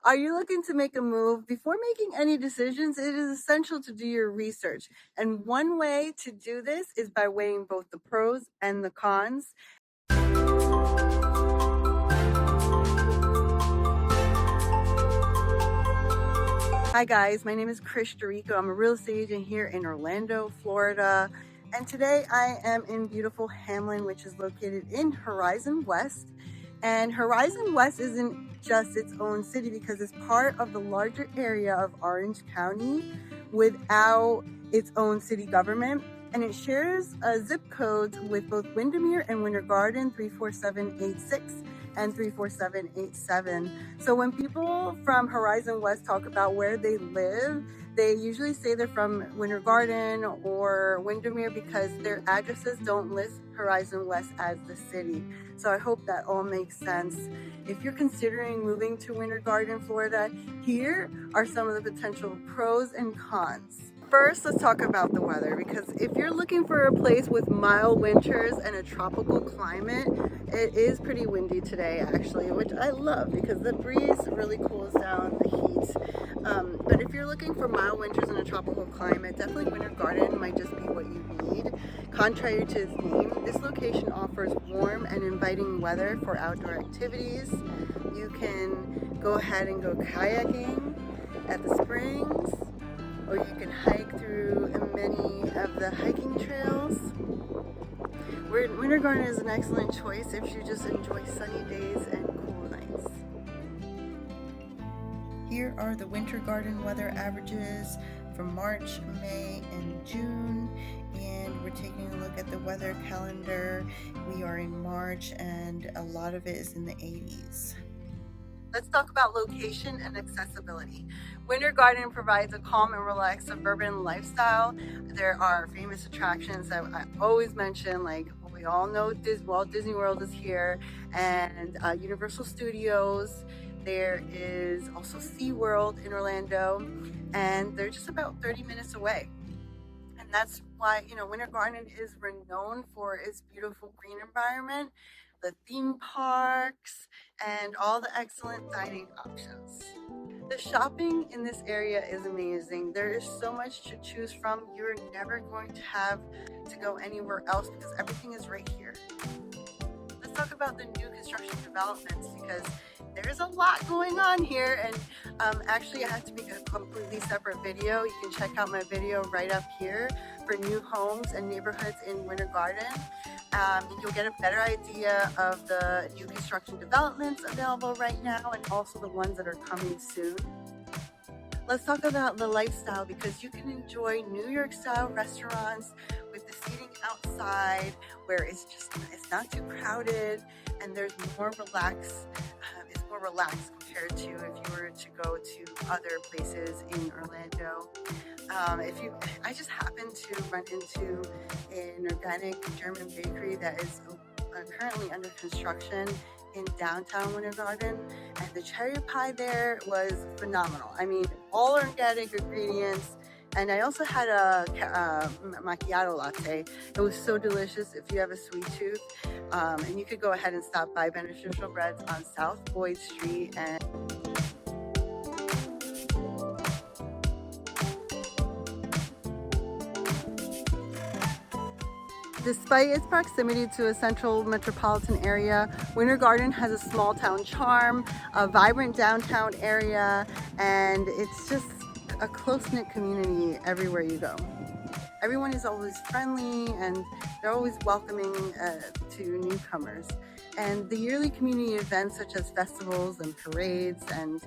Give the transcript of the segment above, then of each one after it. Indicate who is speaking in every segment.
Speaker 1: Are you looking to make a move? Before making any decisions, it is essential to do your research. And one way to do this is by weighing both the pros and the cons. Hi guys, my name is Krish D'Errico. I'm a real estate agent here in Orlando, Florida. And today I am in beautiful Hamlin, which is located in Horizon West. And Horizon West isn't just its own city because it's part of the larger area of Orange County without its own city government. And it shares zip codes with both Windermere and Winter Garden 34786 and 34787. So when people from Horizon West talk about where they live, they usually say they're from Winter Garden or Windermere because their addresses don't list Horizon West as the city. So I hope that all makes sense. If you're considering moving to Winter Garden, Florida, here are some of the potential pros and cons. First, let's talk about the weather, because if you're looking for a place with mild winters and a tropical climate, it is pretty windy today actually, which I love because the breeze really cools down the heat. But if you're looking for mild winters and a tropical climate, definitely Winter Garden might just be what you need. Contrary to its name, this location offers warm and inviting weather for outdoor activities. You can go ahead and go kayaking at the springs, or you can hike through many of the hiking trails. Winter Garden is an excellent choice if you just enjoy sunny days and cool nights. Here are the Winter Garden weather averages for March, May, and June. And we're taking a look at the weather calendar. We are in March and a lot of it is in the 80s. Let's talk about location and accessibility. Winter Garden provides a calm and relaxed suburban lifestyle. There are famous attractions that I always mention, like we all know Walt Disney World is here, and Universal Studios. There is also SeaWorld in Orlando, and they're just about 30 minutes away. And that's why, Winter Garden is renowned for its beautiful green environment, the theme parks, and all the excellent dining options. The shopping in this area is amazing. There is so much to choose from. You're never going to have to go anywhere else because everything is right here. Let's talk about the new construction developments because there's a lot going on here, and actually I have to make a completely separate video. You can check out my video right up here for new homes and neighborhoods in Winter Garden. You'll get a better idea of the new construction developments available right now and also the ones that are coming soon. Let's talk about the lifestyle because you can enjoy New York style restaurants with the seating outside where it's not too crowded and there's more relaxed. It's more relaxed compared to if you were to go to other places in Orlando. I just happened to run into an organic German bakery that is currently under construction in downtown Winter Garden, and the cherry pie there was phenomenal. I mean, all organic ingredients, and I also had a macchiato latte. It was so delicious if you have a sweet tooth. And you could go ahead and stop by Beneficial Breads on South Boyd Street. And despite its proximity to a central metropolitan area, Winter Garden has a small town charm, a vibrant downtown area, and it's just a close-knit community everywhere you go. Everyone is always friendly and they're always welcoming to newcomers. And the yearly community events such as festivals and parades and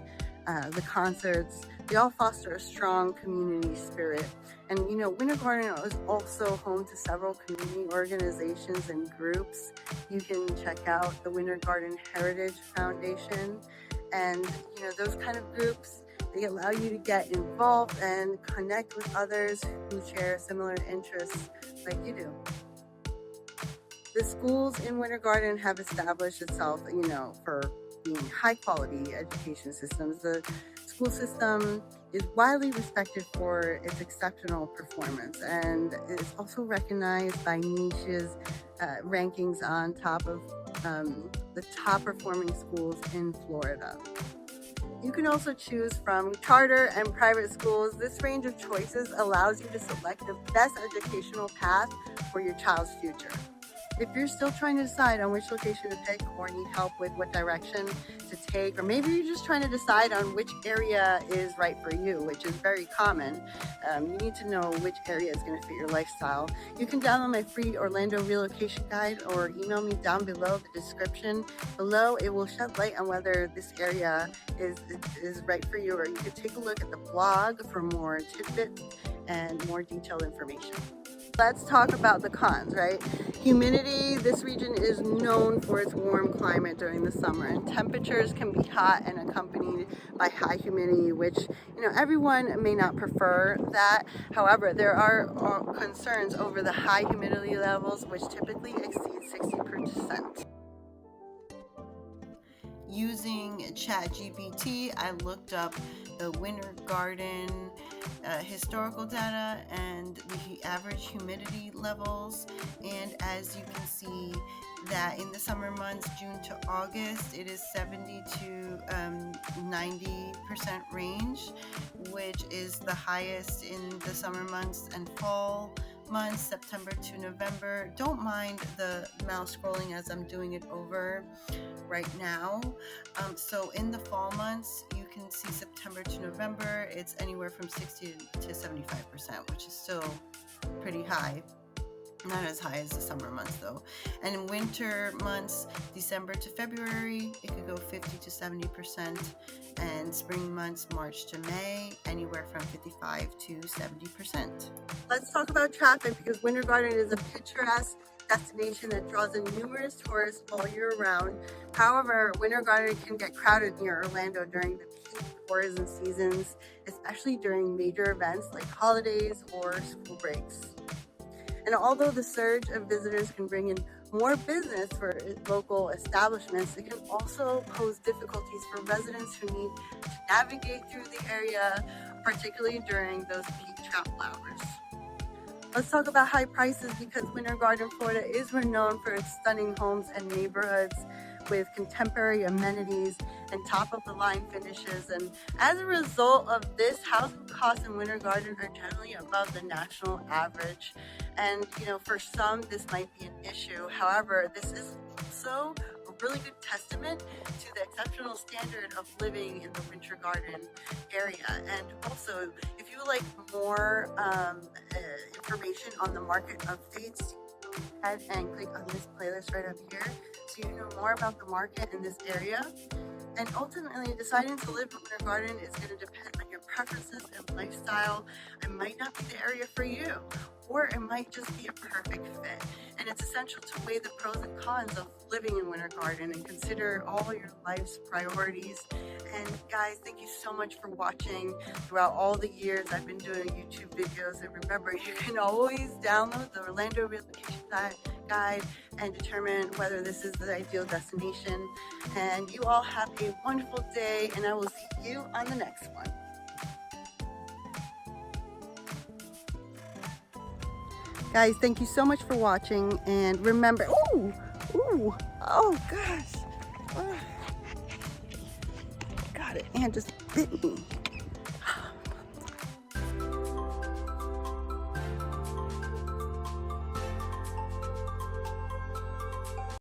Speaker 1: the concerts, they all foster a strong community spirit. And Winter Garden is also home to several community organizations and groups. You can check out the Winter Garden Heritage Foundation, and those kind of groups, they allow you to get involved and connect with others who share similar interests like you do. The schools in Winter Garden have established itself, for being high quality education systems. The school system is widely respected for its exceptional performance and is also recognized by niches rankings on top of the top performing schools in Florida. You can also choose from charter and private schools. This range of choices allows you to select the best educational path for your child's future. If you're still trying to decide on which location to pick or need help with what direction to take, or maybe you're just trying to decide on which area is right for you, which is very common, you need to know which area is going to fit your lifestyle. You can download my free Orlando relocation guide or email me down below the description. Below, it will shed light on whether this area is right for you, or you can take a look at the blog for more tidbits and more detailed information. Let's talk about the cons, right? Humidity. This region is known for its warm climate during the summer, and temperatures can be hot and accompanied by high humidity, which, everyone may not prefer that. However, there are concerns over the high humidity levels, which typically exceed 60%. Using ChatGPT, I looked up the Winter Garden historical data and the average humidity levels, and as you can see that in the summer months, June to August, it is 70 to 90% range, which is the highest in the summer months, and fall months, September to November. Don't mind the mouse scrolling as I'm doing it over right now. So in the fall months, you can see September to November, it's anywhere from 60 to 75%, which is still pretty high. Not as high as the summer months though. And in winter months, December to February, it could go 50 to 70%. And spring months, March to May, anywhere from 55 to 70%. Let's talk about traffic, because Winter Garden is a picturesque destination that draws in numerous tourists all year round. However, Winter Garden can get crowded near Orlando during the peak tourism seasons, especially during major events like holidays or school breaks. And although the surge of visitors can bring in more business for local establishments, it can also pose difficulties for residents who need to navigate through the area, particularly during those peak travel hours. Let's talk about high prices, because Winter Garden, Florida is renowned for its stunning homes and neighborhoods with contemporary amenities and top-of-the-line finishes. And as a result of this, housing costs in Winter Garden are generally above the national average. And, for some, this might be an issue. However, this is also a really good testament to the exceptional standard of living in the Winter Garden area. And also, if you would like more information on the market updates, go ahead and click on this playlist right up here so you know more about the market in this area. And ultimately, deciding to live in Winter Garden is going to depend on your preferences and lifestyle. It might not be the area for you, or it might just be a perfect fit. And it's essential to weigh the pros and cons of living in Winter Garden and consider all your life's priorities. And guys, thank you so much for watching throughout all the years I've been doing YouTube videos. And remember, you can always download the Orlando Relocation Guide and determine whether this is the ideal destination. And you all have a wonderful day, and I will see you on the next one. Guys, thank you so much for watching, and remember, oh gosh, God, it just bit me.